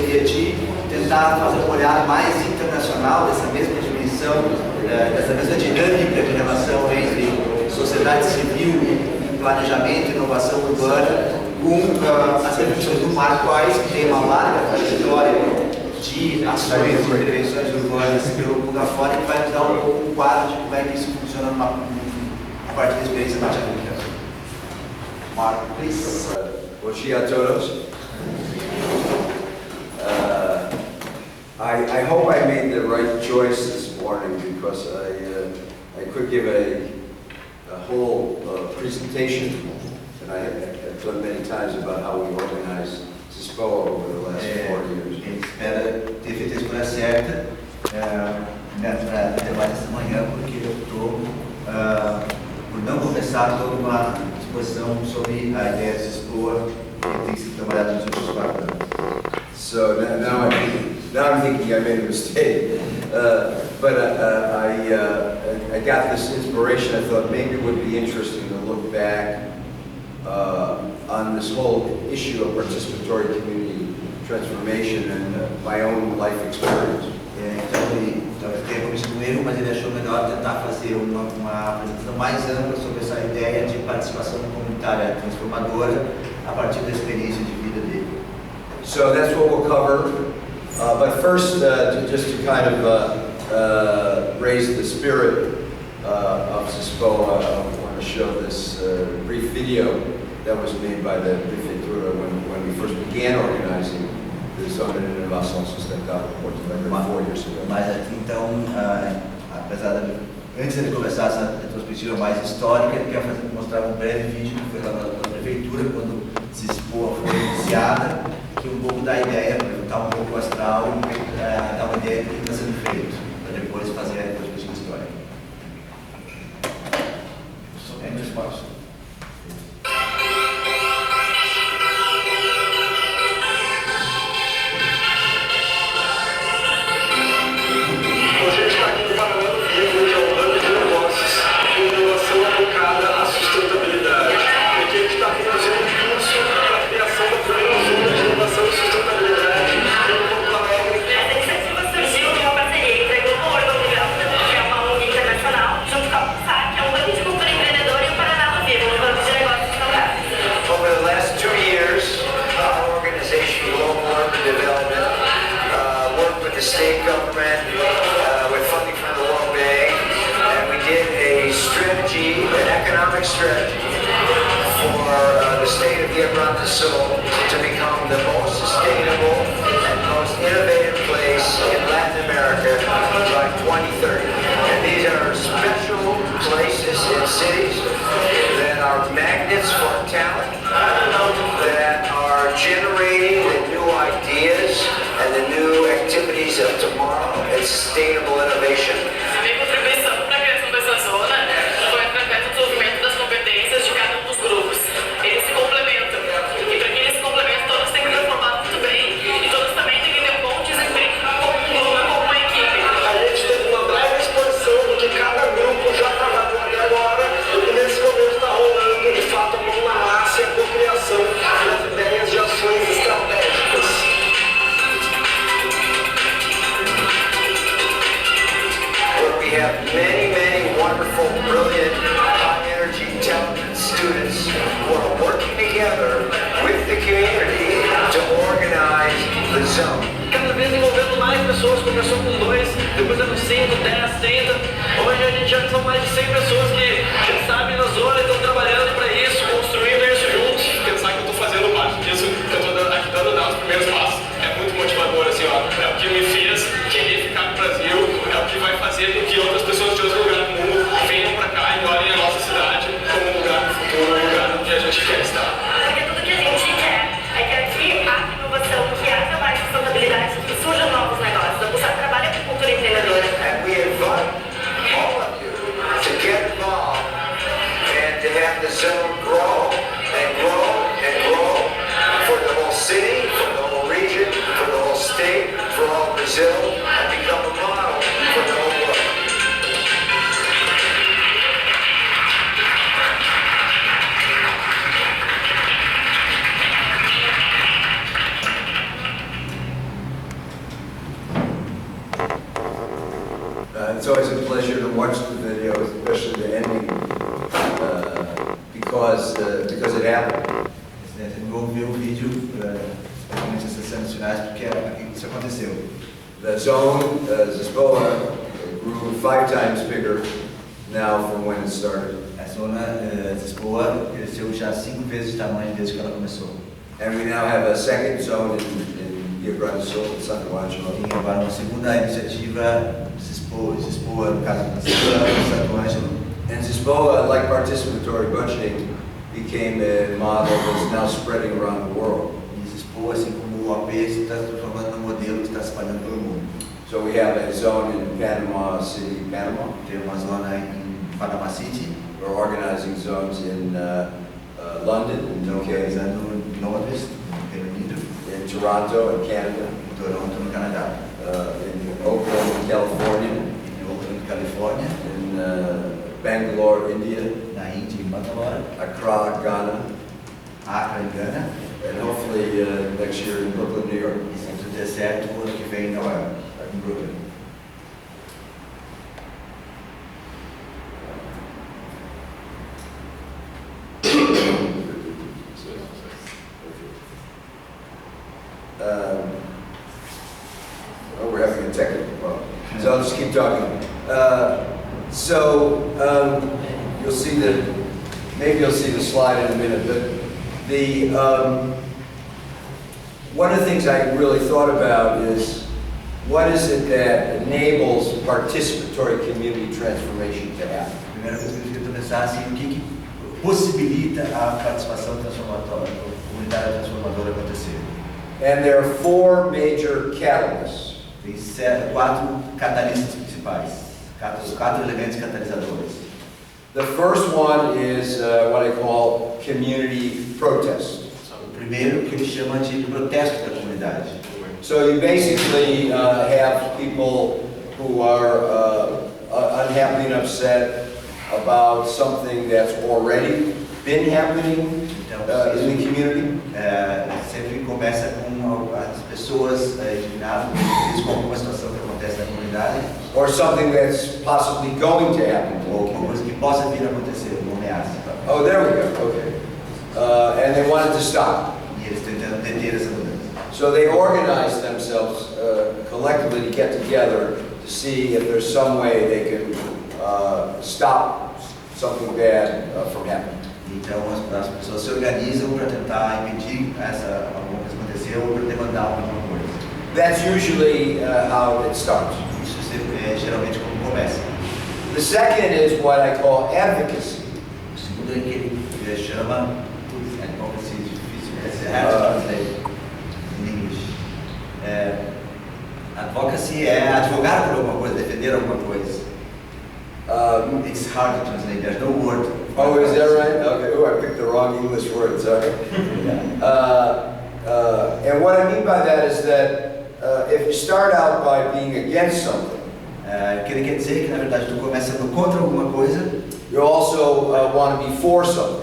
seria de tentar fazer um olhar mais internacional dessa mesma dimensão, dessa mesma dinâmica de relação entre sociedade civil, planejamento e inovação urbana, com as reflexões do Marc Weiss, que tem uma larga trajetória de ações e intervenções urbanas pelo mundo afora, e que vai nos dar um quadro de como é que isso funciona a partir da experiência prática. Marc, please. Bom dia a todos. I hope I made the right choice this morning, because I could give a whole presentation, and I have done many times about how we organize SISPOA over the last 4 years. Espero ter feito a escolha certa para levar essa manhã, porque eu estou por não começar toda uma exposição sobre a ideia de SISPOA que tem sido trabalhada nos últimos 4 anos. So now I'm thinking I made a mistake, but I got this inspiration. I thought maybe it would be interesting to look back on this whole issue of participatory community transformation and my own life experience. Então eu tenho cometido um erro, mas ele achou melhor tentar fazer uma apresentação mais ampla sobre essa ideia de participação comunitária transformadora a partir da experiência de vida dele. So that's what we'll cover. But first, just to kind of raise the spirit of SISPOA, I want to show this brief video that was made by the Prefeitura when we first began organizing the Zona de Inovação Sustentável in Porto Alegre 4 years ago. Mas aqui então, apesar de antes de começar essa retrospectiva mais histórica, ele quer mostrar um breve vídeo que foi elaborado pela Prefeitura quando SISPOA foi iniciada, que um pouco da ideia, para levantar um pouco o astral e dar uma ideia do que está sendo feito, para depois fazer a retrospectiva histórica. Somente espaço. Você está aqui no Paralelo Vivo, que é um plano de negócios com inovação aplicada à sustentabilidade. E que a gente está produzindo um curso para a criação da primeira zona de inovação e sustentabilidade em Porto Alegre. Essa iniciativa surgiu de uma parceria entre a Grupo Urbanas, que é uma ONG internacional, junto com a PSAC, que é um banco de cultura empreendedora, e o Paralelo Vivo, um banco de negócios saudáveis. Over the last 2 years, our organization, Global Urban Development, worked with the state government, with funding from the World Bank, and we did a strategy, an economic strategy, for the state of Rio Grande do Sul to become the most sustainable and most innovative place in Latin America by 2030. And these are special places in cities that are magnets for talent, that are generating the new ideas and the new activities of tomorrow and sustainable innovation. A minha contribuição para a criação dessa zona foi através do desenvolvimento das competências de cada um dos grupos. Eles se complementam. E para que eles se complementem, todos têm que performar muito bem e todos também têm que ter um bom desempenho como uma equipe. A gente teve uma breve exposição do que cada grupo já trabalhou até agora, e nesse momento está rolando de fato a mão na massa e a cocriação das ideias de ações estratégicas. We have many wonderful, brilliant, high-energy, talented students who are working together with the community to organize the zone. Cada vez envolvendo mais pessoas, começou com 2, depois eram 5, 10, 30. Hoje a gente já são mais de 100 pessoas que já sabem na zona e estão trabalhando para isso, construindo isso juntos. Pensar que eu estou fazendo parte disso, que eu estou ajudando a dar os primeiros passos, é muito motivador, assim, ó. É o que me fez querer ficar no Brasil, é o que vai fazer com que outras pessoas de outros lugares do mundo venham para cá e olhem a nossa cidade como um lugar do futuro, um lugar onde a gente quer estar. Porque tudo que a gente quer é que aqui haja inovação, que haja mais sustentabilidade, que surjam novos negócios. A PSAC trabalha com cultura empreendedora. And we invite all of you to get involved and to have the Vamos ver o vídeo, principalmente essas cenas finais, porque isso aconteceu. The zone, Lisboa, grew 5 times bigger now from when it started. A zona Lisboa cresceu já 5 vezes de tamanho desde que ela começou. And we now have a second zone in urbanas, Santo Ângelo. E agora uma segunda iniciativa, Lisboa, no caso da Santo Ângelo. And Lisboa, like participatory budgeting, became a model that's now spreading around the world. E Lisboa, assim como o AP, se está transformando num modelo que está se espalhando pelo mundo. So we have a zone in Panama City, Panama. Tem uma zona em Panama City. We're organizing zones in London, in Então, UK, organizando em Londres, no Reino Unido, in Toronto, in Canada, em Toronto, no Canadá, in Oakland, California, em Oakland, Califórnia, in Bangalore, India, na Índia, em Bangalore, Accra, Ghana, Accra, em Gana, and hopefully next year in Brooklyn, New York. e se tudo der certo, o ano que vem em Nova York, em Brooklyn. Oh, we're having a technical problem. So I'll just keep talking. You'll see maybe you'll see the slide in a minute, but one of the things I really thought about is what is it that enables participatory community transformation to happen? A primeira coisa que eu queria pensar assim, o que possibilita a participação transformadora, comunitária transformadora acontecer? And there are 4 major catalysts. Tem 4 catalistas principais, 4 elementos catalisadores. The first one is what I call community protest. O primeiro que ele chama de protesto da comunidade. So you basically have people who are unhappy and upset about something that's already been happening in the community. Sempre começa com as pessoas indignadas com alguma situação que acontece na comunidade, Or something that's possibly going to happen. ou alguma coisa que possa vir a acontecer, uma ameaça. Oh, there we go. Okay. And they wanted to stop. E eles tentando deter essa mudança. So they organized themselves collectively to get together to see if there's some way they can stop something bad from happening. Então as pessoas se organizam para tentar impedir alguma coisa acontecer ou para demandar alguma coisa. That's usually how it starts. Isso é geralmente como começa. The second is what I call advocacy. O segundo é que ele chama advocacy, difícil, é hard to translate in English. Advocacy é advogar por alguma coisa, defender alguma coisa. It's hard to translate. There's no word. Oh, is that right? Okay. Oh, I picked the wrong English word. Sorry. And what I mean by that is that if you start out by being against something, O que ele quer dizer é que na verdade tu começa contra alguma coisa, you also want to be for something.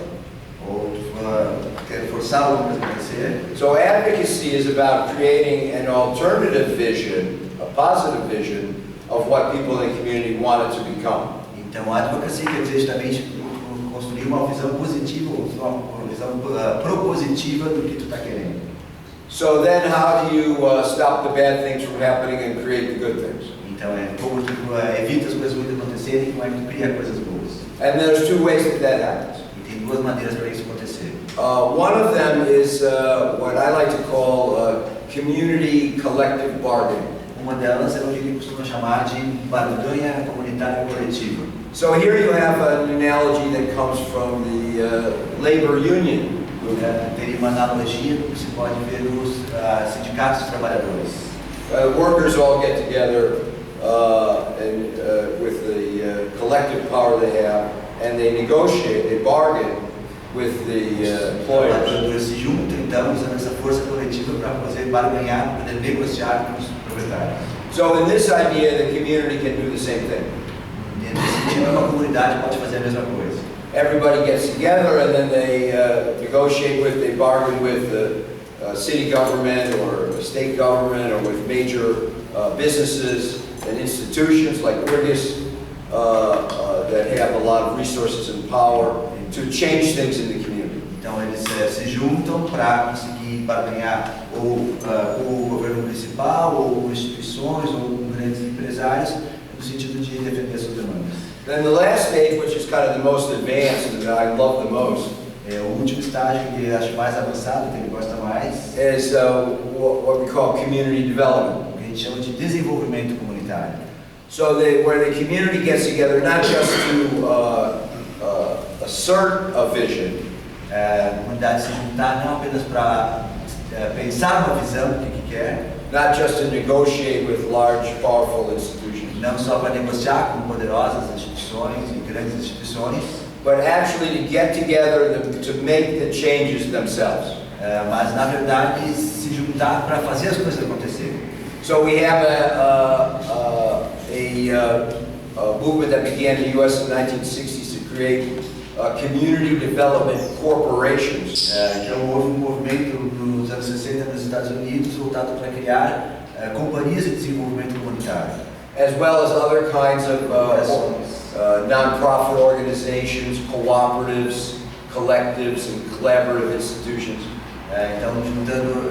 ou tu quer forçar alguma coisa a acontecer. So advocacy is about creating an alternative vision, a positive vision of what people in the community want it to become. Então a advocacy quer dizer justamente construir uma visão positiva, uma visão propositiva do que tu está querendo. So then how do you stop the bad things from happening and create the good things? Então como tu evita as coisas ruins acontecerem e como é que tu cria coisas boas. And there's 2 ways that happens. E tem 2 maneiras para isso acontecer. One of them is what I like to call community collective bargaining. Uma delas é o que ele costuma chamar de barganha comunitária coletiva. So here you have an analogy that comes from the labor union. Teria uma analogia que se pode ver nos sindicatos de trabalhadores. Workers all get together with the collective power they have, and they negotiate, they bargain with the employers. Os trabalhadores se juntam então usando essa força coletiva para fazer barganhar, para negociar com os proprietários. So in this idea, the community can do the same thing. Nesse sentido, uma comunidade pode fazer a mesma coisa. Everybody gets together and then they negotiate with, they bargain with the city government or the state government or with major businesses and institutions like Urbanas that have a lot of resources and power to change things in the community. Então Então eles se juntam para conseguir barganhar ou com o governo municipal, ou com instituições, ou com grandes empresários, no sentido de defender suas demandas. Then the last stage, which is kind of the most advanced and that I love the most, O último estágio que eu acho mais avançado, que ele gosta mais, is what we call community development. o que a gente chama de desenvolvimento comunitário. So where the community gets together not just to assert a vision, A comunidade se juntar não apenas para pensar uma visão do que quer, not just to negotiate with large, powerful institutions, não só para negociar com poderosas instituições e grandes instituições, but actually to get together to make the changes themselves. mas na verdade se juntar para fazer as coisas acontecerem. So we have a movement that began in the U.S. in the 1960s to create community development corporations. Então houve movimento nos anos 60 nos Estados Unidos voltado para criar companhias de desenvolvimento comunitário, As well as other kinds of non-profit organizations, cooperatives, collectives, and collaborative institutions. Então juntando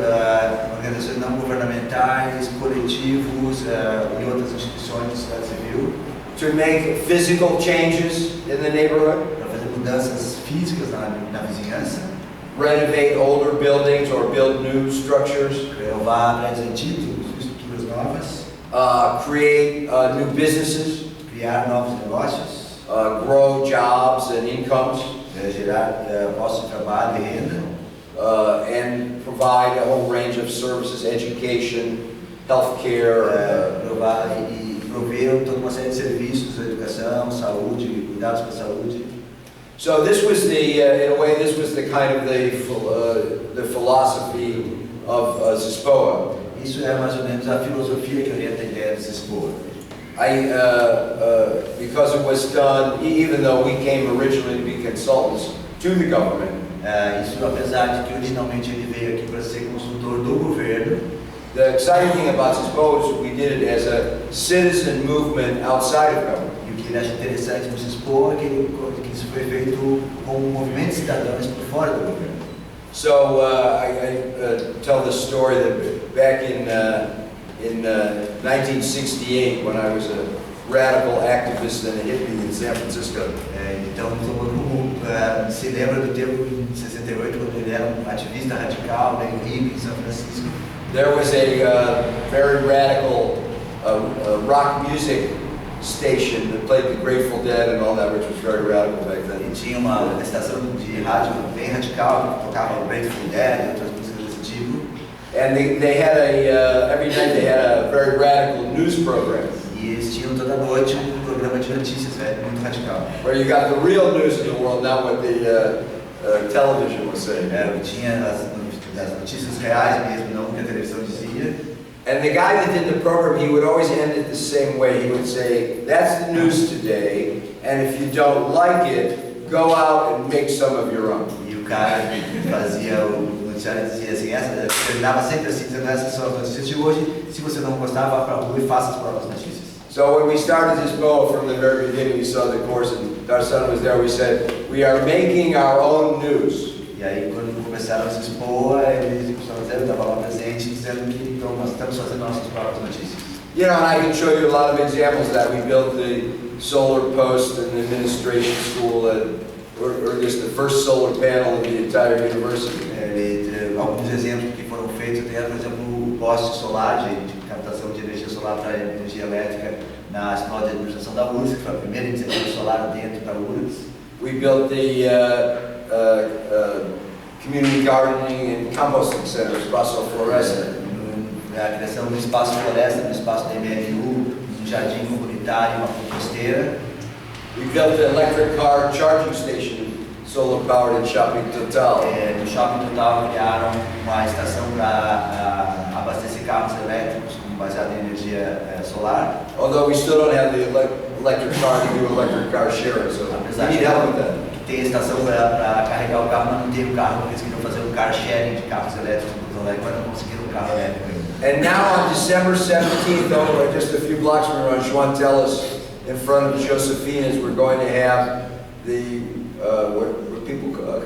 organizações não governamentais, coletivos e outras instituições da sociedade civil, To make physical changes in the neighborhood, para fazer mudanças físicas na vizinhança, renovate older buildings or build new structures, renovar prédios antigos, estruturas novas, create new businesses, criar novos negócios, grow jobs and incomes, gerar postos de trabalho e renda, and provide a whole range of services, education, healthcare, provar e prover toda uma série de serviços, educação, saúde, cuidados com a saúde. So this was in a way, this was the kind of the philosophy of ZISPOA. Isso é mais ou menos a filosofia que orienta a ideia do ZISPOA. Because it was done, even though we came originally to be consultants to the government. Isso apesar de que originalmente ele veio aqui para ser consultor do governo. The exciting thing about ZISPOA is we did it as a citizen movement outside of government. E o que ele acha interessante no ZISPOA é que isso foi feito com um movimento de cidadãos por fora do governo. So I tell this story that back in 1968, when I was a radical activist and a hippie in San Francisco. Então todo mundo se lembra do tempo em 68, quando ele era um ativista radical, né, hippie em São Francisco. There was a very radical rock music station that played the Grateful Dead and all that, which was very radical back then. E tinha uma estação de rádio bem radical que tocava o Grateful Dead e outras músicas desse tipo. And they had every night they had a very radical news program. E eles tinham toda noite programa de notícias, muito radical. Where you got the real news in the world, not what the television was saying. Tinha as notícias reais mesmo, não o que a televisão dizia. And the guy that did the program, he would always end it the same way. He would say, "That's the news today, and if you don't like it, go out and make some of your own." E o cara que fazia o noticiário dizia assim, terminava sempre assim, dizendo essas são as notícias de hoje. Se você não gostar, vá para a rua e faça as próprias notícias. So when we started this BOA from the very beginning, we saw the course, and our son was there. We said, "We are making our own news." E aí, quando começaram a se expor, eles estavam lá presente, dizendo que então, nós estamos fazendo nossas próprias notícias. You know, and I can show you a lot of examples of that. We built the solar post in the administration school, or just the first solar panel in the entire university. Alguns exemplos que foram feitos, por exemplo, o poste solar de captação de energia solar para energia elétrica na escola de administração da URGS, que foi a primeira iniciativa solar dentro da URGS. We built the community gardening and composting center, Espaço Floresta. A criação do espaço floresta, no espaço da MLU, um jardim comunitário, uma composteira. We built the electric car charging station, solar powered in Shopping Total. No Shopping Total criaram uma estação para abastecer carros elétricos baseada em energia solar. Although we still don't have the electric car to do electric car sharing, so we need help with that. Tem estação para carregar o carro, mas não tem o carro, porque eles queriam fazer um car sharing de carros elétricos, mas não conseguiram um carro elétrico ainda. And now on December 17th, over just a few blocks from around Joantelas, in front of Josefina's, we're going to have the what people call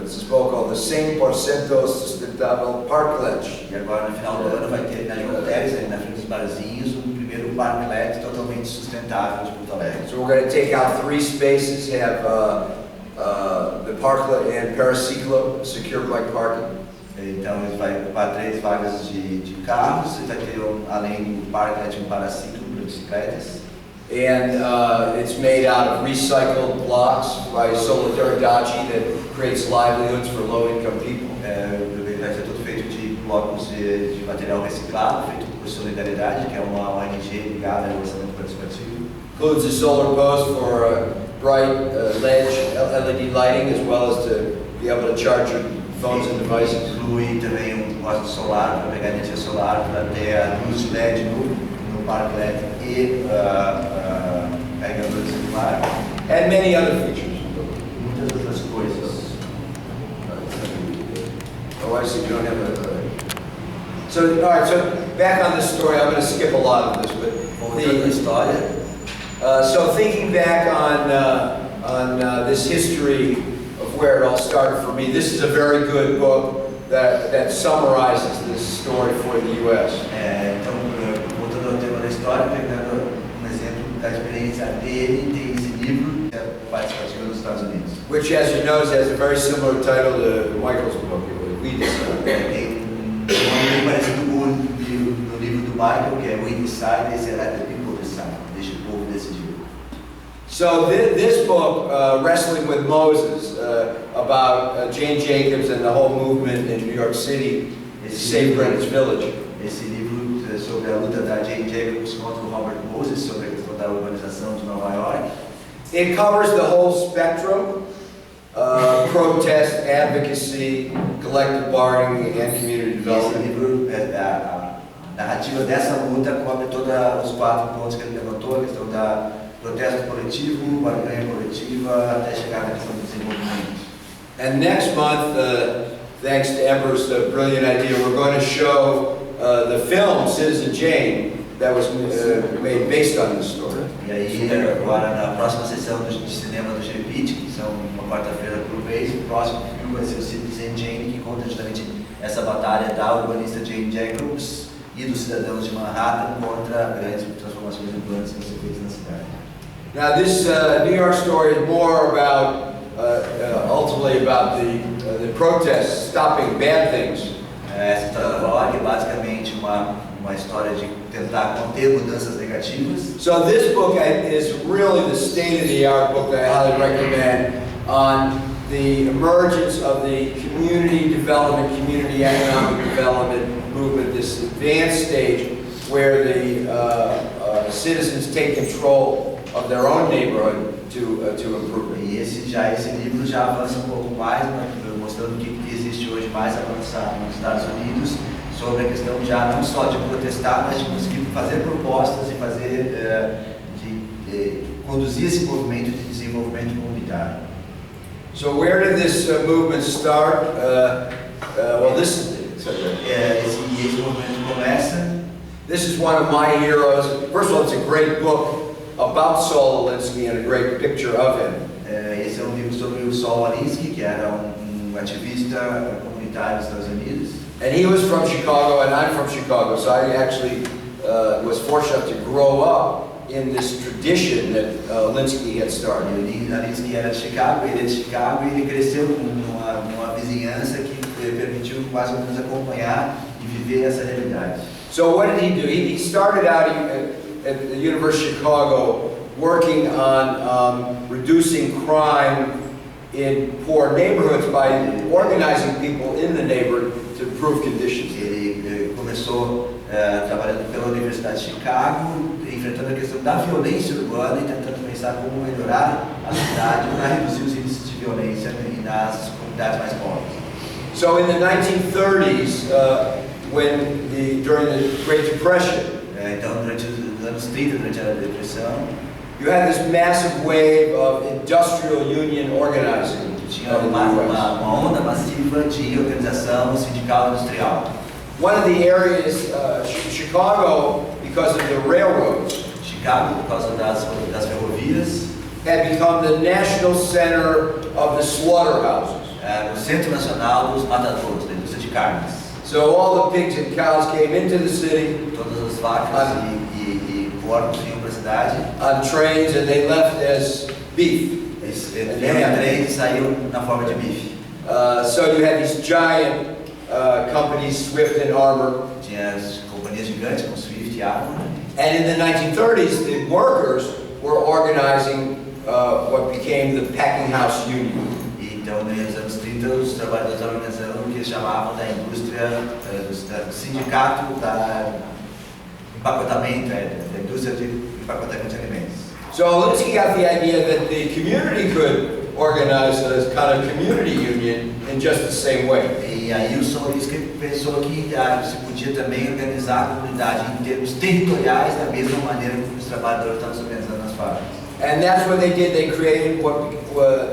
It's a book called The 100% Sustentável Parklet. E agora no final do ano vai ter na Comunitárias, ali na frente dos barzinhos, o primeiro parklet totalmente sustentável de Porto Alegre. So we're going to take out 3 spaces, have the parklet and paraciclo, secure bike parking. Então ele vai ocupar 3 vagas de carros, e vai ter além do parklet um paraciclo para bicicletas. And it's made out of recycled blocks by Solidariedade that creates livelihoods for low-income people. Vai ser tudo feito de blocos de material reciclado, feito por Solidariedade, que é uma ONG ligada ao orçamento participativo. Includes a solar post for bright LED lighting, as well as to be able to charge your phones and devices. Inclui também poste solar para pegar energia solar para ter a luz de LED no parklet e carregador de celular. And many other features. Muitas outras coisas. Oh, I see. You don't have a. So, all right. So, back on this story, I'm going to skip a lot of this, but Voltando à história. So thinking back on this history of where it all started for me, this is a very good book that summarizes this story for the U.S. Então, voltando ao tema da história, pegando exemplo da experiência dele, tem esse livro, Participativa dos Estados Unidos. Which, as you notice, has a very similar title to Michael's book. We decided. Tem nome parecido com no livro do Michael, que é We Decide, esse é The People Decide, deixa o povo decidir. So this book, Wrestling with Moses, about Jane Jacobs and the whole movement in New York City, is Save Greenwich Village. Esse livro sobre a luta da Jane Jacobs contra o Robert Moses, sobre a questão da urbanização de Nova York. It covers the whole spectrum, protest, advocacy, collective bargaining, and community Esse development. livro, a narrativa dessa luta cobre todos os 4 pontos que ele levantou, a questão da protesto coletivo, barganha coletiva, até chegar na questão do desenvolvimento. And next month, thanks to Ember's brilliant idea, we're going to show the film Citizen Jane that was made based on this story. E aí, agora na próxima sessão de cinema do GPIT, que são uma quarta-feira por mês, o próximo filme vai ser o Citizen Jane, que conta justamente essa batalha da urbanista Jane Jacobs e dos cidadãos de Manhattan contra grandes transformações urbanas que vão ser feitas na cidade. Now, this New York story is more about, ultimately about the protests stopping bad things. Essa história da Nova York é basicamente uma história de tentar conter mudanças negativas. So this book is really the state-of-the-art book that I highly recommend on the emergence of the community development, community economic development movement, this advanced stage where the citizens take control of their own neighborhood to improve it. E esse livro já avança pouco mais, mostrando o que existe hoje mais avançado nos Estados Unidos, sobre a questão já não só de protestar, mas de conseguir fazer propostas e conduzir esse movimento de desenvolvimento comunitário. So where did this movement start? Well, esse movimento começa. This is one of my heroes. First of all, it's a great book about Saul Alinsky and a great picture of him. Esse é livro sobre o Saul Alinsky, que era ativista comunitário dos Estados Unidos. And he was from Chicago, and I'm from Chicago, so I actually was fortunate to grow up in this tradition that Alinsky had started. Alinsky era de Chicago, ele é de Chicago, e ele cresceu numa vizinhança que permitiu mais ou menos acompanhar e viver essa realidade. So what did he do? He started out at the University of Chicago working on reducing crime in poor neighborhoods by organizing people in the neighborhood to improve conditions. Ele começou trabalhando pela Universidade de Chicago, enfrentando a questão da violência urbana e tentando pensar como melhorar a cidade para reduzir os índices de violência nas comunidades mais pobres. So in the 1930s, during the Great Depression, então durante os anos 30, durante a Depressão, you had this massive wave of industrial union organizing. Tinha uma onda massiva de organização sindical industrial. One of the areas, Chicago, because of the railroads, Chicago, por causa das ferrovias, had become the national center of the slaughterhouses. no Centro Nacional dos Matadouros, da indústria de carnes. So all the pigs and cows came into the city Todas as vacas e porcos vinham para a cidade. on trains, and they left as beef. Eles vinham em trem e saíam na forma de bife. So you had these giant companies, Swift and Armor. Tinha as companhias gigantes como Swift e Armor. And in the 1930s, the workers were organizing what became the Packing House Union. E então, nos anos 30, os trabalhadores organizaram o que eles chamavam da indústria, do sindicato da empacotamento, da indústria de empacotamento de alimentos. So Alinsky got the idea that the community could organize a kind of community union in just the same way. E aí o Alinsky pensou que se podia também organizar a comunidade em termos territoriais da mesma maneira que os trabalhadores estavam se organizando nas fábricas. And that's what they did. They created what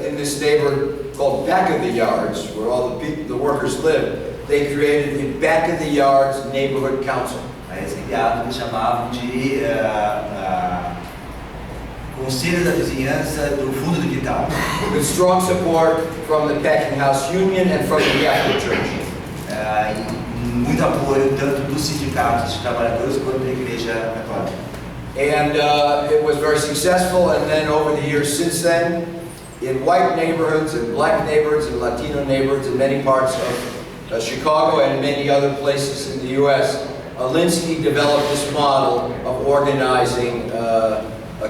in this neighborhood called Back of the Yards, where all the people, the workers live. They created the Back of the Yards Neighborhood Council. Aí eles criaram o que chamavam de Conselho da Vizinhança do Fundo do Quintal. With strong support from the Packing House Union and from the Catholic Church. E muito apoio tanto dos sindicatos de trabalhadores quanto da Igreja Católica. And it was very successful, and then over the years since then, in white neighborhoods and black neighborhoods and Latino neighborhoods in many parts of Chicago and in many other places in the U.S., Alinsky developed this model of organizing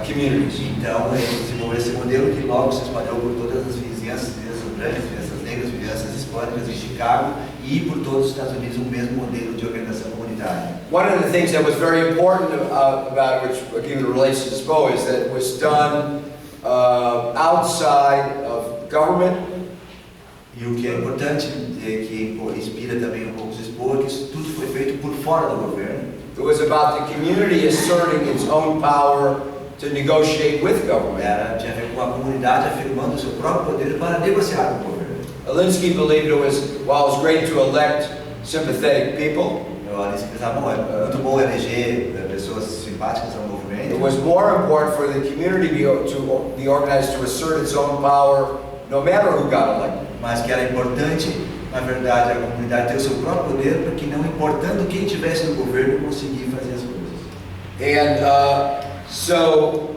communities. Então, ele desenvolveu esse modelo que logo se espalhou por todas as vizinhanças brancas, vizinhanças negras, vizinhanças hispânicas em Chicago e por todos os Estados Unidos, o mesmo modelo de organização comunitária. One of the things that was very important about which again relates to SPO is that it was done outside of government. E o que é importante, que inspira também um pouco os SPO, é que isso tudo foi feito por fora do governo. It was about the community asserting its own power to negotiate with government. Tinha a ver com a comunidade afirmando o seu próprio poder para negociar com o governo. Alinsky believed it was, while it was great to elect sympathetic people, O Alinsky pensava, bom, é muito bom eleger pessoas simpáticas ao movimento. it was more important for the community to be organized to assert its own power no matter who got elected. Mas que era importante, na verdade, a comunidade ter o seu próprio poder, para que não importando quem estivesse no governo, conseguir fazer as coisas. And so,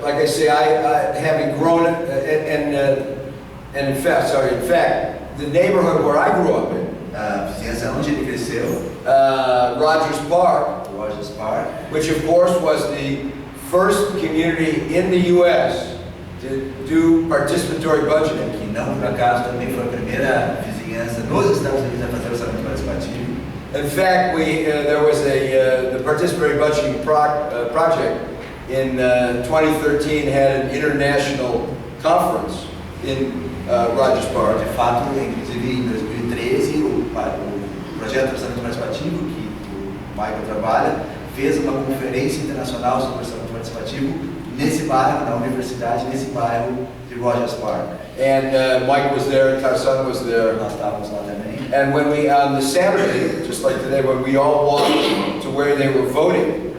like I say, I having grown and in fact, the neighborhood where I grew up in, A vizinhança onde ele cresceu, Rogers Park, Rogers Park, which of course was the first community in the U.S. to do participatory budgeting. que não por acaso também foi a primeira vizinhança nos Estados Unidos a fazer orçamento participativo. In fact, there was the participatory budgeting project in 2013 had an international conference in Rogers Park. De fato, inclusive em 2013, o projeto de orçamento participativo, que o Michael trabalha, fez uma conferência internacional sobre orçamento participativo nesse bairro, na universidade, nesse bairro de Rogers Park. And Mike was there, Tarzan was there. Nós estávamos lá também. And when we, on the Saturday, just like today, when we all walked to where they were voting,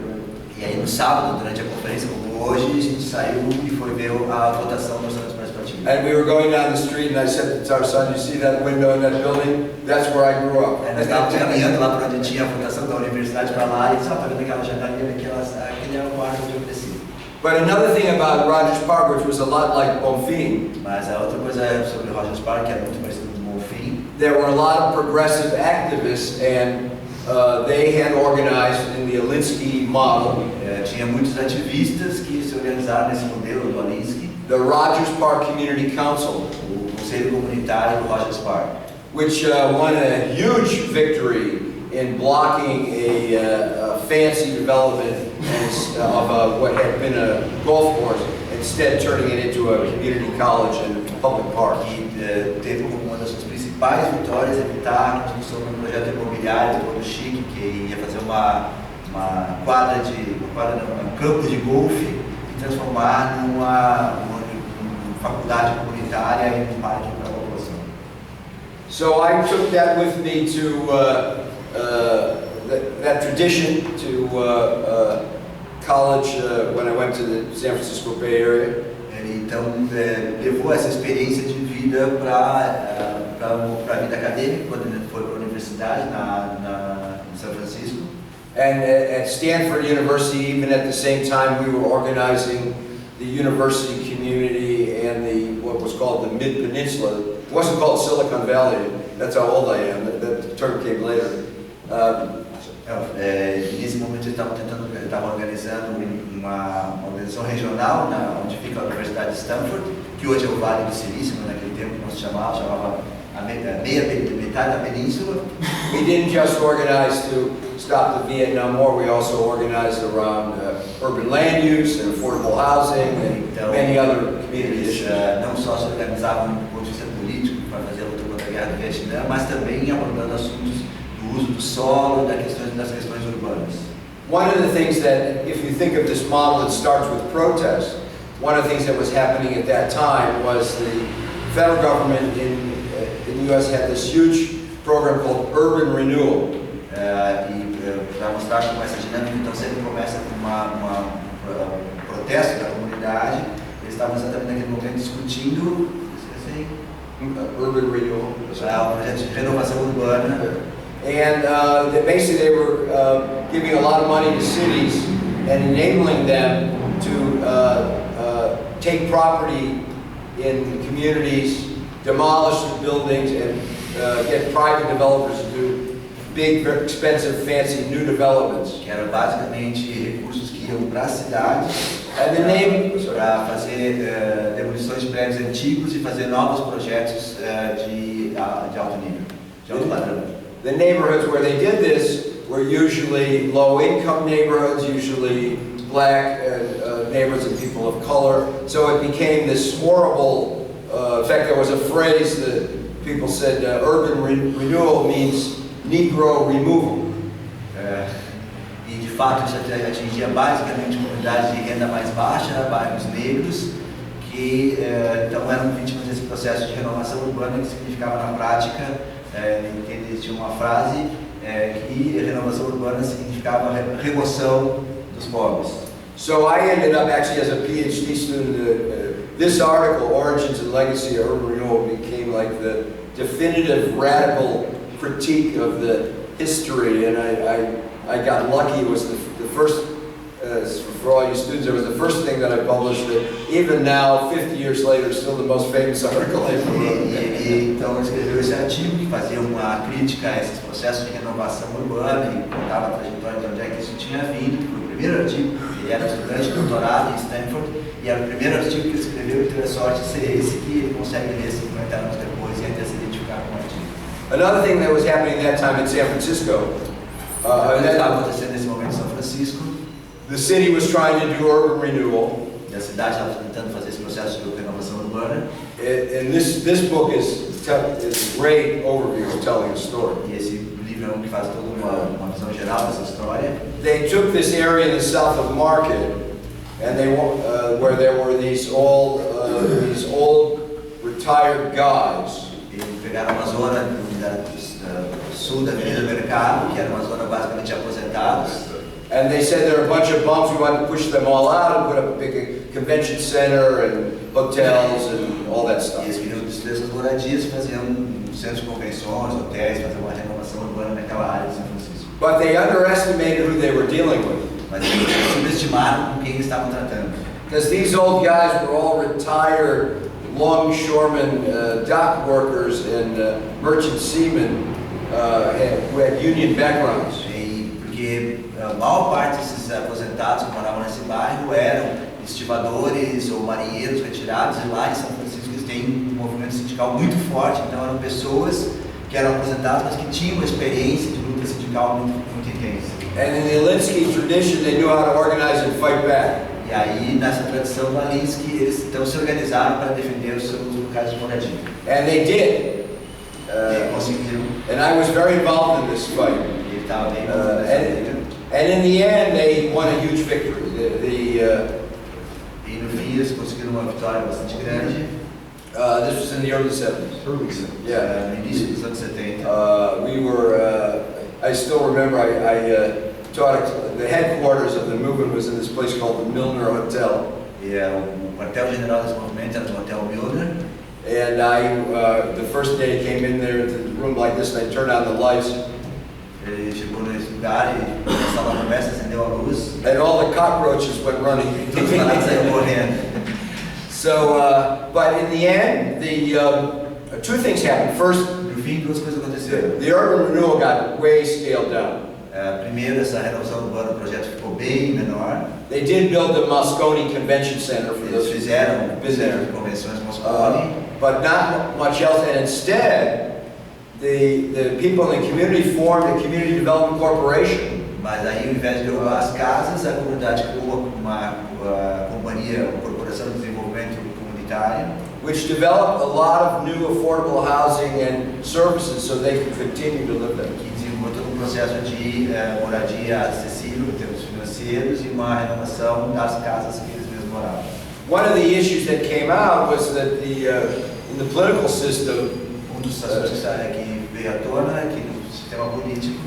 E aí no sábado, durante a conferência, como hoje, a gente saiu e foi ver a votação do orçamento participativo. and we were going down the street, and I said to Tarzan, you see that window in that building? That's where I grew up. Aí nós estávamos caminhando lá para onde tinha a votação da universidade para lá, e só para ver aquela janelinha, aquele era o quarto onde eu cresci. But another thing about Rogers Park, which was a lot like Bonfim, Mas a outra coisa sobre Rogers Park, que era muito parecido com o Bonfim, there were a lot of progressive activists, and they had organized in the Alinsky model, tinha muitos ativistas que se organizaram nesse modelo do Alinsky, the Rogers Park Community Council, o Conselho Comunitário do Rogers Park, which won a huge victory in blocking a fancy development of what had been a golf course, instead turning it into a community college and public park. que teve como uma das suas principais vitórias evitar a construção de um projeto imobiliário todo chique, que ia fazer um campo de golfe e transformar numa faculdade comunitária e um parque para a população. So I took that with me to that tradition to college when I went to the San Francisco Bay Area. Então, levou essa experiência de vida para a vida acadêmica, quando ele foi para a universidade em São Francisco. And at Stanford University, even at the same time, we were organizing the university community and what was called the Mid-Peninsula. It wasn't called Silicon Valley. That's how old I am. That term came later. Nesse momento ele estava organizando uma organização regional, onde fica a Universidade de Stanford, que hoje é o Vale do Silício, mas naquele tempo não se chamava metade da península. We didn't just organize to stop the Vietnam War, we also organized around urban land use and affordable housing and many other community issues. Não só se organizavam do ponto de vista político para fazer a luta contra a guerra do Vietnã, mas também abordando assuntos do uso do solo, das questões urbanas. One of the things that, if you think of this model, it starts with protest. One of the things that was happening at that time was the federal government in the U.S. had this huge program called urban renewal. Para mostrar como essa dinâmica, então sempre começa com protesto da comunidade. Eles estavam exatamente naquele momento discutindo urban renewal, o projeto de renovação urbana. And basically they were giving a lot of money to cities and enabling them to take property in communities, demolish the buildings, and get private developers to do big, very expensive, fancy new developments. Que eram basicamente recursos que iam para as cidades para fazer demolições de prédios antigos e fazer novos projetos de alto nível, de alto padrão. The neighborhoods where they did this were usually low-income neighborhoods, usually black neighborhoods and people of color. So it became this horrible. In fact, there was a phrase that people said, "Urban renewal means Negro removal." E de fato isso atingia basicamente comunidades de renda mais baixa, bairros negros, que então eram vítimas desse processo de renovação urbana, que significava na prática, eles tinham uma frase que renovação urbana significava remoção dos pobres. So I ended up actually as a PhD student. This article, Origins and Legacy of Urban Renewal, became like the definitive radical critique of the history, and I got lucky. It was the first, for all you students, it was the first thing that I published that even now, 50 years later, is still the most famous article I ever wrote. Então ele escreveu esse artigo que fazia uma crítica a esses processos de renovação urbana e contava a trajetória de onde é que isso tinha vindo. Foi o primeiro artigo, ele era estudante de doutorado em Stanford, e era o primeiro artigo que ele escreveu, e teve a sorte de ser esse que ele consegue ler 50 anos depois e até se identificar com o artigo. Another thing that was happening at that time in San Francisco, estava acontecendo nesse momento em São Francisco. The city was trying to do urban renewal. E a cidade estava tentando fazer esse processo de renovação urbana. And this book is a great overview of telling the story. E esse livro é que faz toda uma visão geral dessa história. They took this area in the south of Market, and they where there were these old retired guys. Eles pegaram uma zona do sul da Avenida do Mercado, que era uma zona basicamente de aposentados. And they said there are a bunch of bums, we wanted to push them all out and put up a big convention center and hotels and all that stuff. E eles queriam destruir essas moradias, faziam centros de convenções, hotéis, fazer uma renovação urbana naquela área de São Francisco. But they underestimated who they were dealing with. Mas eles subestimaram com quem eles estavam tratando. Because these old guys were all retired longshoremen, dock workers, and merchant seamen who had union backgrounds. Porque a maior parte desses aposentados que moravam nesse bairro eram estivadores ou marinheiros retirados, e lá em São Francisco eles têm um movimento sindical muito forte, então eram pessoas que eram aposentadas, mas que tinham uma experiência de luta sindical muito intensa. And in the Alinsky tradition, they knew how to organize and fight back. E aí, nessa tradição do Alinsky, eles então se organizaram para defender os seus locais de moradia. And they did. Conseguiram. And I was very involved in this fight. And in the end, they won a huge victory. E no fim, eles conseguiram uma vitória bastante grande. This was in the early 70s. Yeah, no início dos anos 70. I still remember, I taught the headquarters of the movement was in this place called the Milner Hotel. E o quartel-general desse movimento era no Hotel Milner. And the first day I came in there to the room like this, and I turned on the lights. Ele chegou nesse lugar e a sala começa, acendeu a luz. And all the cockroaches went running. Todos os baratos saíram correndo. So, but in the end, two things happened. First, No fim, duas coisas aconteceram. the urban renewal got way scaled down. Primeiro, essa renovação urbana, o projeto ficou bem menor. They did build the Moscone Convention Center for Eles those who fizeram been there. convenções Moscone. But not much else. And instead, the people in the community formed a community development corporation. Mas aí, ao invés de derrubar as casas, a comunidade criou uma companhia, uma corporação de desenvolvimento comunitário, Which developed a lot of new affordable housing and services so they could continue to live there. que desenvolveu todo um processo de moradia acessível em termos financeiros e uma renovação das casas que eles mesmos moravam. One of the issues that came out was that in the political system, Dos assuntos que veio à tona é que no sistema político,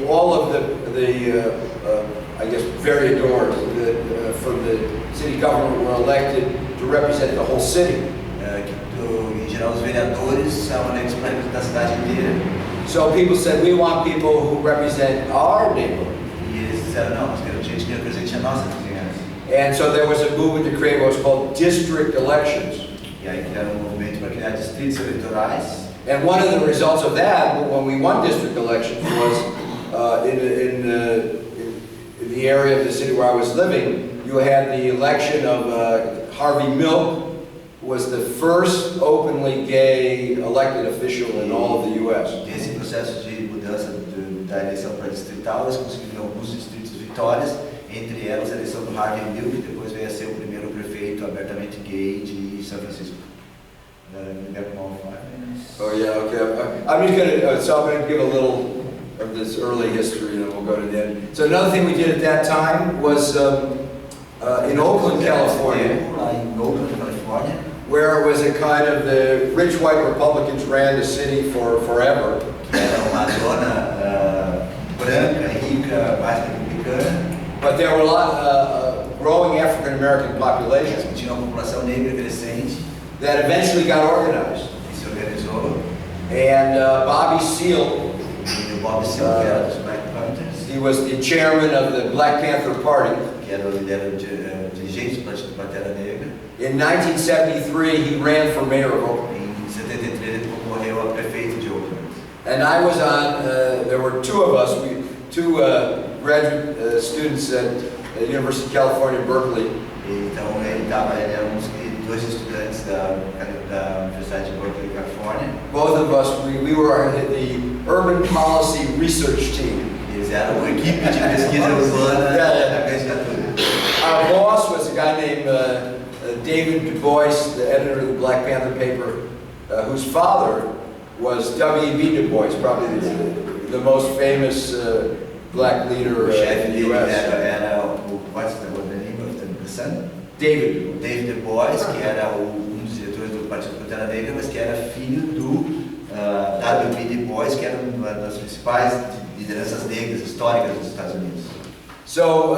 all of the I guess vereadores from the city government were elected to represent the whole city. em geral os vereadores são eleitos para representar a cidade inteira. So people said, we want people who represent our neighborhood. E eles disseram, não, nós queremos gente que represente a nossa vizinhança. And so there was a movement to create what was called district elections. E aí criaram um movimento para criar distritos eleitorais. And one of the results of that, when we won district elections, was in the area of the city where I was living, you had the election of Harvey Milk, who was the first openly gay elected official in all of the U.S. Esse processo de mudança da eleição para distrital, eles conseguiram alguns distritos vitórias, entre elas a eleição do Harvey Milk, que depois veio a ser o primeiro prefeito abertamente gay de São Francisco. Oh yeah, okay. I'm just gonna, so I'm gonna give a little of this early history and then we'll go to the end. So another thing we did at that time was in Oakland, California, where it was a kind of the rich white Republicans ran the city for forever. Era uma zona branca, rica, mais republicana. But there were a lot growing African American populations Tinha uma população negra crescente that eventually got organized. que se organizou. And Bobby Seale, E o Bob Seale, que era dos Black Panthers, he was the chairman of the Black Panther Party. que era o líder dirigente do Partido Pantera Negra. In 1973, he ran for mayor of Oakland. Em 73 ele concorreu a prefeito de Oakland. And I was on, there were two of us, two graduate students at the University of California, Berkeley. Então ele era dois estudantes da Universidade de Berkeley, Califórnia. Both of us, we were the Urban Policy Research Team. Eles eram uma equipe de pesquisa urbana da candidatura. Our boss was a guy named David Du Bois, the editor of the Black Panther paper, whose father was W.E.B. Du Bois, probably the most famous black leader O chefe in the dele U.S. era what's the name of the son? David. David Du Bois, que era dos diretores do Partido Pantera Negra, mas que era filho do W.E.B. Du Bois, que era uma das principais lideranças negras históricas dos Estados Unidos. So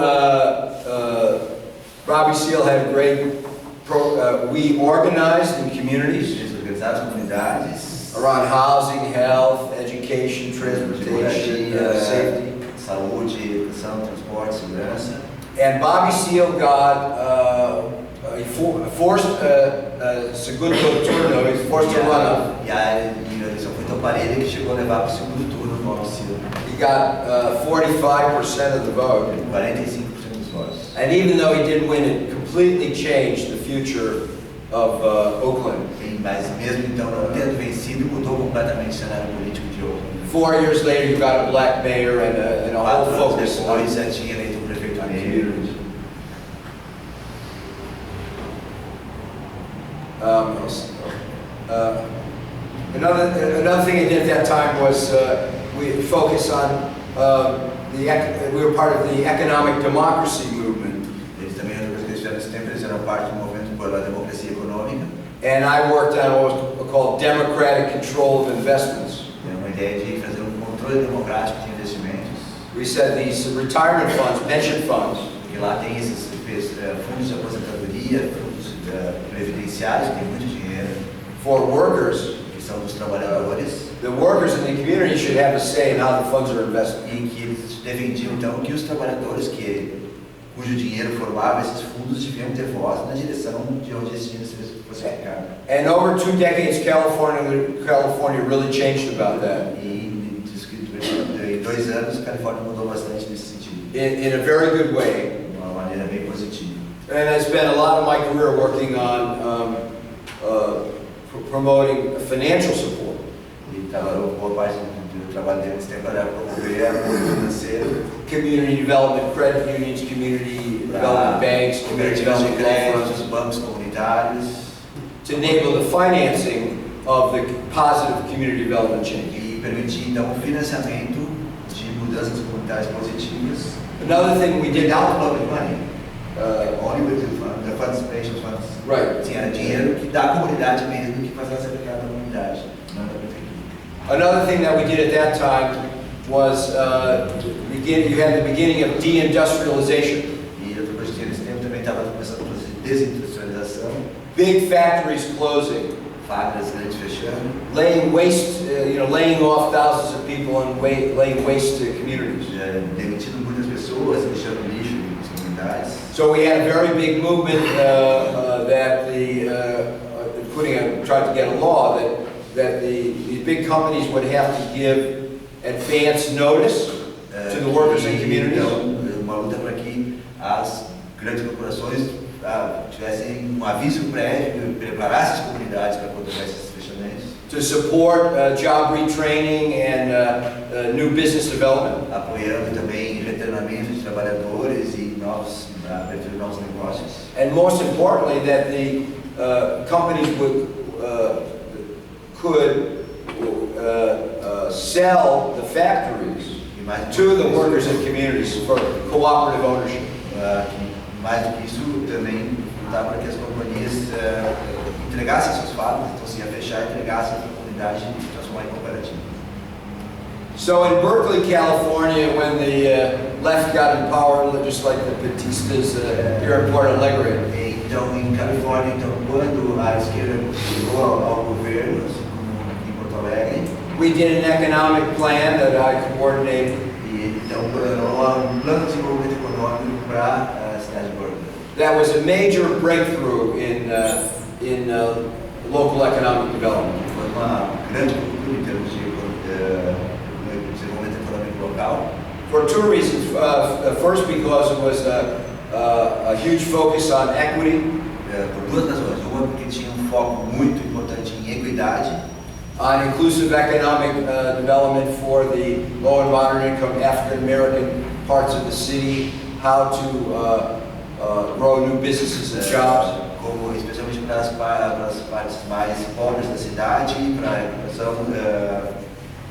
Bobby Seale had a great, we organized in communities Eles organizaram as comunidades, around housing, health, education, transportation, safety. saúde, educação, transporte, segurança. And Bobby Seale got forced segundo turno, he was forced to run. E a eleição foi tão parelha que chegou a levar para o segundo turno no Bob Seale. He got 45% of the vote. 45% dos votos. And even though he didn't win, it completely changed the future of Oakland. Mas mesmo então não tendo vencido, mudou completamente o cenário político de Oakland. 4 years later, you got a black mayor and a whole 4 anos focus depois já tinha eleito um prefeito negro. Another thing I did at that time was we focused on we were part of the economic democracy movement. Eles também, outra coisa que eles fizeram nesse tempo, eles eram parte do movimento pela democracia econômica. And I worked on what was called democratic control of investments. Era uma ideia de fazer controle democrático de investimentos. We said these retirement funds, pension funds, porque lá tem esses fundos de aposentadoria, fundos previdenciários, que tem muito dinheiro. For workers, Que são dos trabalhadores, the workers in the community should have a say in how the funds are invested. e que eles defendiam então que os trabalhadores cujo dinheiro formava esses fundos deviam ter voz na direção de onde esse dinheiro fosse aplicado. And over 2 decades, California really changed about that E diz que em 2 anos a Califórnia mudou bastante nesse sentido, in a very good way. de uma maneira bem positiva. And I spent a lot of my career working on promoting financial support. E boa parte do trabalho deles tem para promover apoio financeiro, Community development credit unions, community development banks, community cooperativas de development law créditos, firms, bancos comunitários, to enable the financing of the positive community development change. e permitir então o financiamento de mudanças comunitárias positivas. Another thing we did Without now, public money, only with the funds, pension funds. right. Sim, era dinheiro que da comunidade mesmo, que fazia ser aplicado na comunidade, não da prefeitura. Another thing that we did at that time was you had the beginning of deindustrialization. E outra coisa que nesse tempo também estava começando a fazer desindustrialização, Big factories closing, fábricas grandes fechando, laying waste, laying off thousands of people and laying waste to communities. demitindo muitas pessoas, deixando lixo nas comunidades. So we had a very big movement that tried to get a law that these big companies would have to give advance notice to the workers and communities. Então, uma luta para que as grandes corporações tivessem aviso prévio, preparassem as comunidades para poder fazer esses fechamentos. To support job retraining and new business development. Apoiando também retreinamento de trabalhadores e abertura de novos negócios. And most importantly, that the companies could sell the factories to the workers and communities for cooperative ownership. Mais do que isso, também dá para que as companhias entregassem suas fábricas, então se ia fechar e entregassem para a comunidade e transformar em cooperativa. So in Berkeley, California, when the left got in power, just like the Batistas here in Porto Alegre, Então, em Califórnia, quando a esquerda chegou ao governo, em Porto Alegre, we did an economic plan that I coordinated. e então um plano de desenvolvimento econômico para a cidade de Berkeley. That was a major breakthrough in local economic development. Foi uma grande cultura em termos de desenvolvimento econômico local. For 2 reasons. First, because it was a huge focus on equity, Por 2 razões. Uma, porque tinha foco muito importante em equidade, on inclusive economic development for the low and moderate income African American parts of the city, how to grow new businesses and jobs. como especialmente para as partes mais pobres da cidade, para a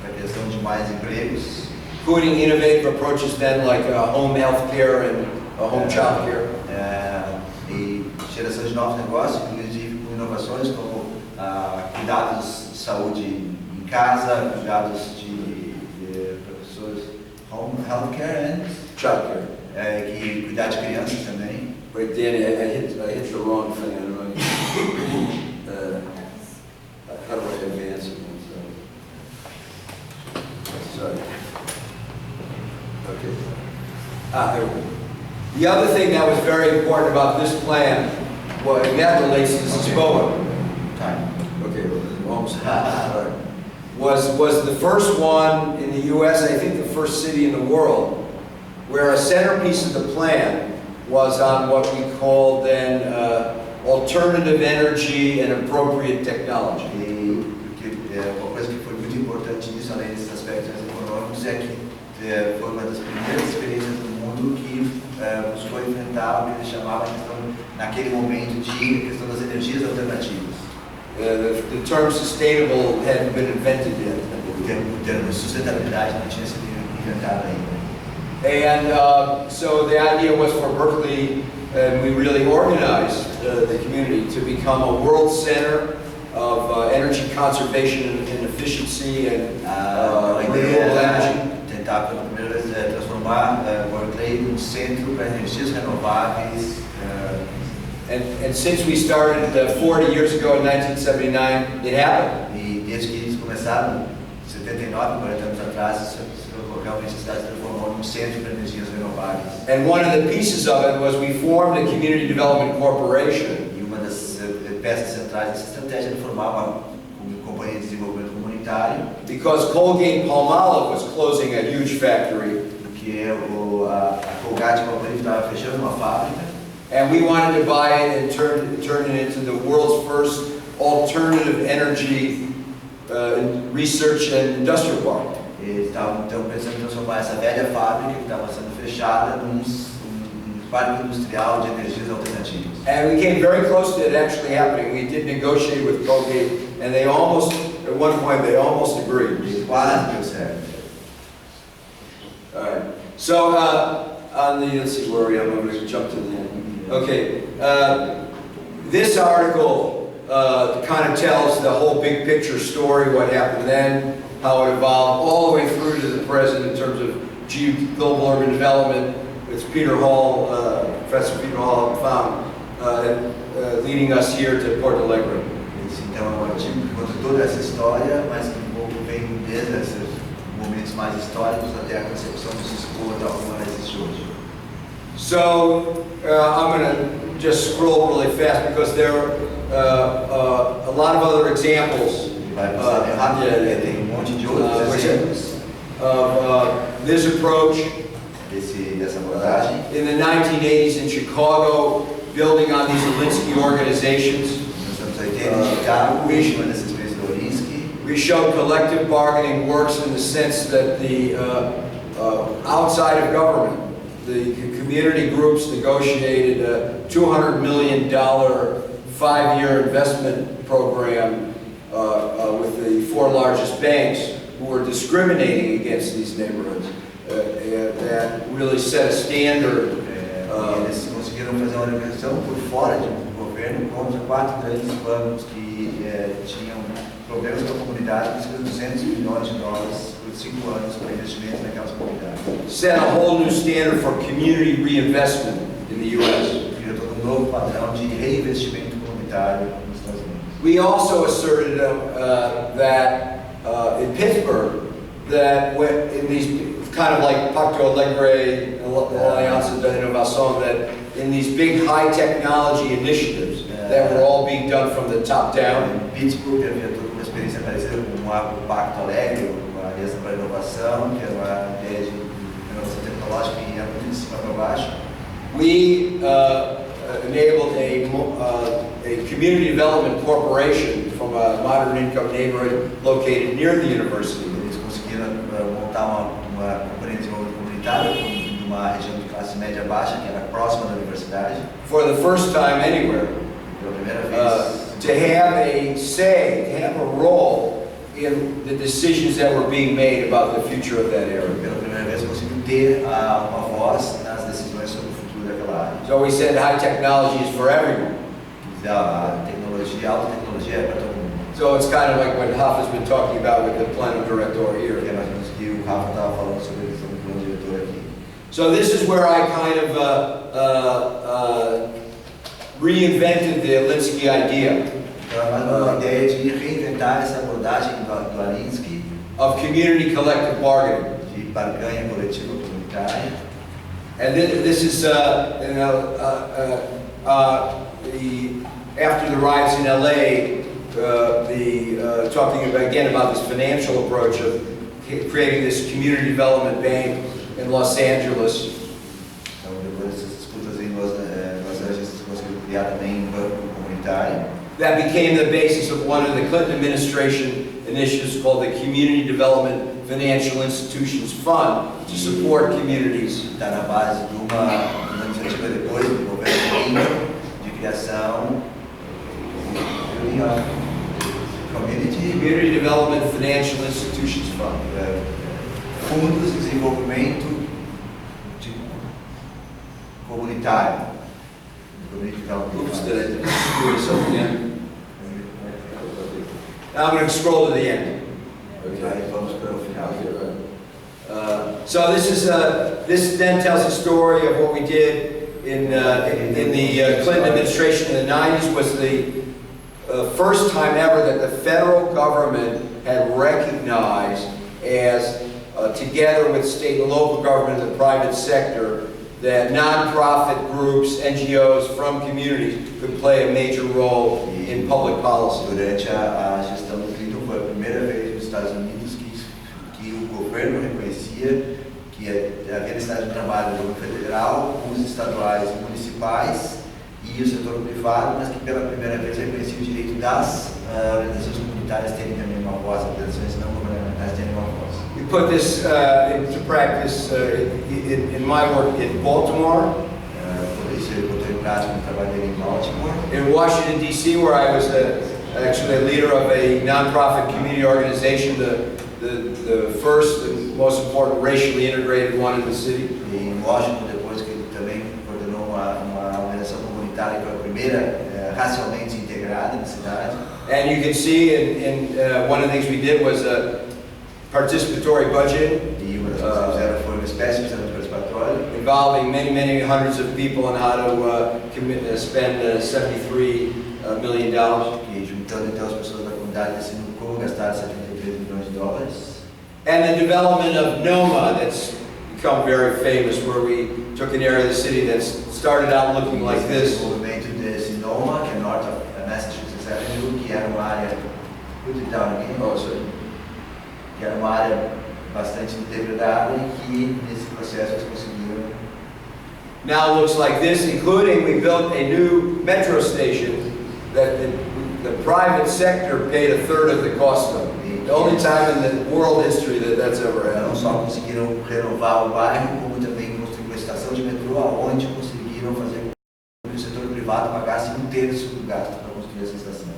criação de mais empregos, Including innovative approaches then like home health care and home child care. E geração de novos negócios, inclusive com inovações como cuidados de saúde em casa, cuidados para pessoas, home health care and Child care. que cuidar de crianças também. Wait, Danny, I hit the wrong thing. I don't know. How do I advance it? Sorry. Okay. There we go. The other thing that was very important about this plan, and that relates to SPOA. Time. Okay, almost. Sorry. Was the first one in the U.S., I think the first city in the world, where a centerpiece of the plan was on what we call then alternative energy and appropriate technology. Uma coisa que foi muito importante nisso, além desses aspectos econômicos, é que foi uma das primeiras experiências do mundo que buscou enfrentar o que eles chamavam de questão, naquele momento, de questão das energias alternativas. The term sustainable hadn't been invented yet. O termo de sustentabilidade não tinha sido inventado ainda. And so the idea was for Berkeley, we really organized the community to become a world center of energy conservation and efficiency and renewable energy. Tentar pela primeira vez transformar Berkeley num centro para energias renováveis renováveis. And since we started 40 years ago in 1979, it happened. E desde que eles começaram, 79, 40 anos atrás, isso realmente a cidade se transformou num centro para energias renováveis. And one of the pieces of it was we formed a community development corporation. E uma das peças centrais dessa estratégia era formar uma companhia de desenvolvimento comunitário. Because Colgate-Palmolive was closing a huge factory. Porque a Colgate-Palmolive estava fechando uma fábrica. And we wanted to buy it and turn it into the world's first alternative energy research and industrial park. Eles estavam então pensando em transformar essa velha fábrica que estava sendo fechada num parque industrial de energias alternativas. And we came very close to it actually happening. We did negotiate with Colgate, and they almost, at one point, they almost agreed. E quase deu certo. All right. So let's see where we are. I'm going to jump to the end. Okay. This article kind of tells the whole big picture story, what happened then, how it evolved, all the way through to the present in terms of global urban development. It's Peter Hall, Professor Peter Hall found, leading us here to Porto Alegre. Esse então é um artigo que conta toda essa história, mas que um pouco vem desde esses momentos mais históricos até a concepção do Cisco tal como ela existe hoje. So I'm going to just scroll really fast because there are a lot of other examples. Vai passar bem rápido, tem monte de outros exemplos this approach. Dessa abordagem. In the 1980s in Chicago, building on these Alinsky organizations. Nos anos 80 em Chicago, uma dessas experiências do Alinsky. We showed collective bargaining works in the sense that the outside of government, the community groups negotiated a $200 million 5-year investment program with the 4 largest banks who were discriminating against these neighborhoods. That really set a standard. Eles conseguiram fazer uma negociação por fora do governo contra 4 grandes bancos que tinham problemas com a comunidade, conseguiram $200 milhões por 5 anos para investimento naquelas comunidades. Set a whole new standard for community reinvestment in the U.S. Criou todo novo padrão de reinvestimento comunitário nos Estados Unidos. We also asserted that in Pittsburgh, that in these kind of like Porto Alegre, Aliança da Inovação, that in these big high technology initiatives that were all being done from the top down. Em Pittsburgh havia toda uma experiência parecida com o Pacto Alegre, com a Aliança para a Inovação, que era uma ideia de inovação tecnológica que ia muito de cima para baixo. We enabled a community development corporation from a modern income neighborhood located near the university. Eles conseguiram montar uma companhia de desenvolvimento comunitário numa região de classe média baixa que era próxima da universidade. For the first time anywhere, Pela primeira vez, to have a say, to have a role in the decisions that were being made about the future of that area. pela primeira vez conseguiu ter uma voz nas decisões sobre o futuro daquela área. So we said high technology is for everyone. A tecnologia, a alta tecnologia é para todo mundo. So it's kind of like what Rafa's been talking about with the plano director Que here. é mais ou menos o que o Rafa estava falando sobre a questão do plano diretor aqui. So this is where I kind of reinvented the Alinsky idea Então, é mais uma ideia de reinventar essa abordagem do Alinsky, of community collective bargaining. de barganha coletiva comunitária. And this is, after the riots in LA, talking again about this financial approach of creating this community development bank in Los Angeles. Então, depois dessas disputas em Los Angeles, conseguiu criar também banco comunitário. That became the basis of one of the Clinton administration initiatives called the Community Development Financial Institutions Fund to support communities. Está na base de uma iniciativa depois do governo Clinton de criação de Community Development Financial Institutions Fund. Fundos de desenvolvimento comunitário. Oops, did I do something again? Now I'm going to scroll to the end. Aí vamos para o final. So this then tells the story of what we did in the Clinton administration in the 90s was the first time ever that the federal government had recognized as, together with state and local government and the private sector, that nonprofit groups, NGOs from communities could play a major role in public policy. Durante a gestão do Clinton foi a primeira vez nos Estados Unidos que o governo reconhecia que havia necessidade de trabalho do governo federal, os estaduais e municipais e o setor privado, mas que pela primeira vez reconhecia o direito das organizações comunitárias terem também uma voz, organizações não governamentais terem uma voz. We put this into practice in my work in Baltimore, Isso ele botou em prática no trabalho dele em Baltimore. in Washington, D.C., where I was actually a leader of a nonprofit community organization, the first and most important racially integrated one in the city. E em Washington, depois que ele também coordenou uma organização comunitária que foi a primeira racialmente integrada na cidade. And you can see in one of the things we did was a participatory budget E uma das coisas que fizeram foi uma espécie de participatório, involving many hundreds of people on how to spend $73 million. e juntando então as pessoas da comunidade decidiram como gastar 73 milhões de dólares. And the development of NOMA, that's become very famous, where we took an area of the city that started out looking like O this. desenvolvimento desse NOMA, que é North of Massachusetts Avenue, que era uma área que era uma área bastante degradada e que nesse processo eles conseguiram. Now looks like this, including we built a new metro station that the private sector paid a third of the cost of. The only time in the world history that that's ever Não happened. só conseguiram renovar o bairro, como também construir uma estação de metrô, aonde conseguiram fazer com que o setor privado pagasse um terço do gasto para construir essa estação.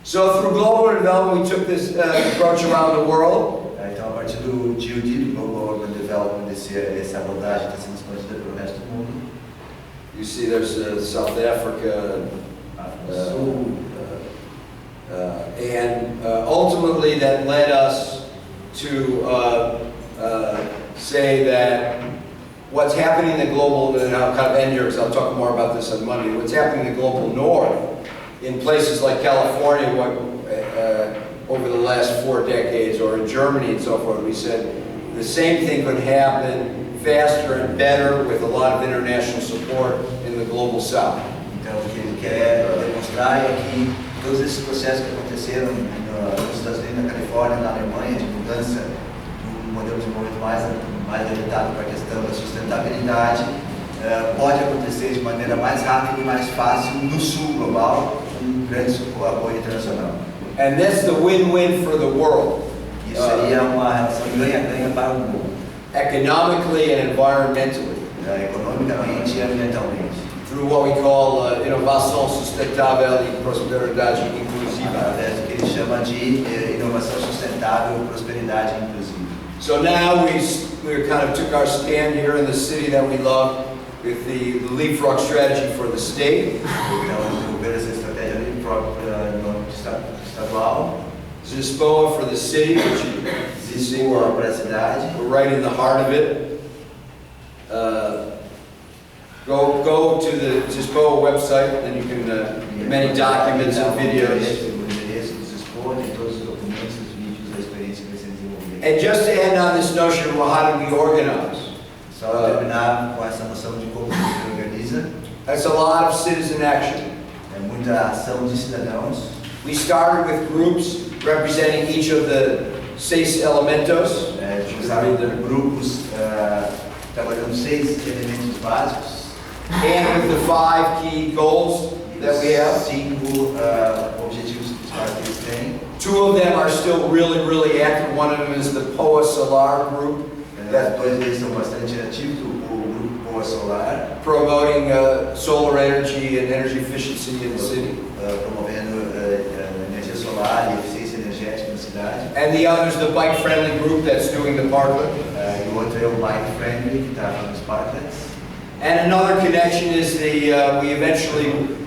So through global development, we took this approach around the world. Então, a partir do GOD, do Global Urban Development, essa abordagem está sendo expandida para o resto do mundo. You see there's South Africa, África do Sul, and ultimately that led us to say that what's happening in the global, and I'll kind of end here because I'll talk more about this on Monday, what's happening in the global north, in places like California, over the last 4 decades, or in Germany and so forth, we said the same thing could happen faster and better with a lot of international support in the global south. Então, o que ele quer demonstrar é que todos esses processos que aconteceram nos Estados Unidos, na Califórnia, na Alemanha, de mudança de um modelo de desenvolvimento mais orientado para a questão da sustentabilidade, pode acontecer de maneira mais rápida e mais fácil no sul global, com grande apoio internacional. And that's the win-win for the world, Isso seria uma relação ganha-ganha para o mundo, economically and environmentally, economicamente e ambientalmente, through what we call inovação sustentável e prosperidade inclusiva. através do que ele chama de inovação sustentável e prosperidade inclusiva. So now we kind of took our stand here in the city that we love with the leapfrog strategy for the state. Então, desenvolver essa estratégia ali no âmbito estadual, Zispoa for the city, which you see para a cidade. we're right in the heart of it. Go to the Zispoa website, and you can many documents and videos. O endereço dos expor, tem todos os documentos, os vídeos da experiência que vai ser desenvolvida. And just to end on this notion of well, how do we organize? Só terminar com essa noção de como se organiza. That's a lot of citizen action. É muita ação de cidadãos. We started with groups representing each of the 6 elementos. Começaram grupos trabalhando 6 elementos básicos. And with the 5 key goals that we have. 5 objetivos principais que eles têm. 2 of them are still really active. One of them is the POA Solar group. Dois deles são bastante ativos, o grupo Poa Solar, Promoting solar energy and energy efficiency in the city. Promovendo energia solar e eficiência energética na cidade. And the other is the bike-friendly group that's doing the parklet. E o outro é o Bike Friendly, que está fazendo os parklets. And another connection is we eventually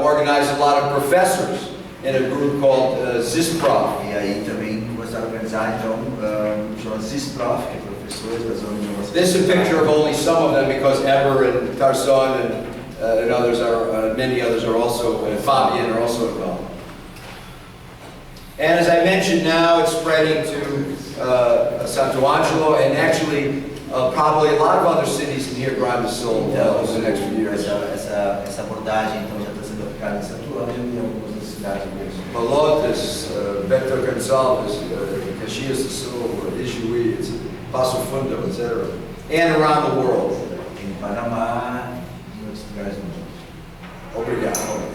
organized a lot of professors in a group called ZISPROF. E aí também começaram a organizar, então, chama ZISPROF, que é professores da zona de inovação. This is a picture of only some of them because Eber and Tarson and and others are, many others are also, and Fabian are also involved. And as I mentioned, now it's spreading to Santo Angelo, and actually probably a lot of other cities in Rio Grande do Sul over the next few years. Essa abordagem então já está sendo aplicada em Santo Ângelo e em algumas das cidades mesmo. Pelotas, Bento Gonçalves, Caxias do Sul, Ijuí, Passo Fundo, etc. And around the world. Em Panamá e outros lugares do mundo. Obrigado.